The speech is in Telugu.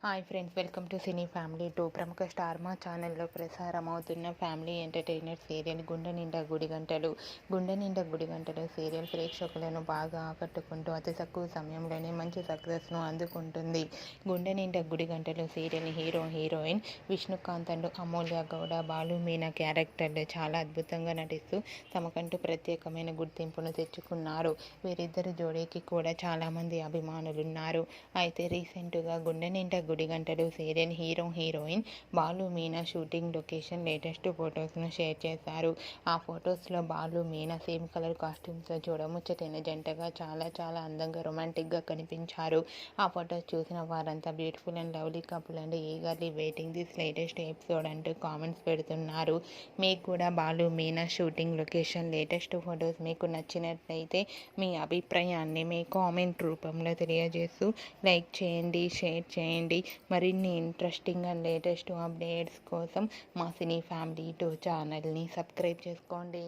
Hi friends, welcome to cine family 2. ప్రముఖ స్టార్ మా ఛానల్లో ప్రసారమవుతున్న ఫ్యామిలీ ఎంటర్టైనర్ సీరియల్ గుండె నిండా గుడిగంటలు. గుండె నిండా గుడిగంటలు సీరియల్ ప్రేక్షకులను బాగా ఆకట్టుకుంటూ అతి తక్కువ సమయంలోనే మంచి సక్సెస్ను అందుకుంటుంది. గుండె Ninda Gudigantalu serial heroine Vishnukant and అమూల్య గౌడ, బాలు మీనా క్యారెక్టర్లు చాలా అద్భుతంగా నటిస్తూ తమకంటూ ప్రత్యేకమైన గుర్తింపును తెచ్చుకున్నారు. వీరిద్దరు జోడీకి కూడా చాలామంది అభిమానులున్నారు. అయితే రీసెంట్గా Gunde Ninda Gudigantalu serial heroine Balu Meena shooting location latest ఫొటోస్ను షేర్ చేశారు. ఆ ఫొటోస్లో బాలు మీనా సేమ్ కలర్ కాస్ట్యూమ్స్లో చూడముచ్చటైన జంటగా చాలా అందంగా రొమాంటిక్గా కనిపించారు. ఆ ఫొటోస్ చూసిన వారంతా beautiful and lovely couple and eagerly waiting this latest episode అంటూ కామెంట్స్ పెడుతున్నారు. మీకు కూడా Balu Meena shooting location latest photos మీకు నచ్చినట్లయితే మీ అభిప్రాయాన్ని మీ కామెంట్ రూపంలో తెలియజేస్తూ లైక్ చేయండి, షేర్ చేయండి. మరిన్ని ఇంట్రెస్టింగ్ అండ్ లేటెస్ట్ అప్డేట్స్ కోసం మా సినీ ఫ్యామిలీ 2 ఛానల్ని సబ్స్క్రైబ్ చేసుకోండి.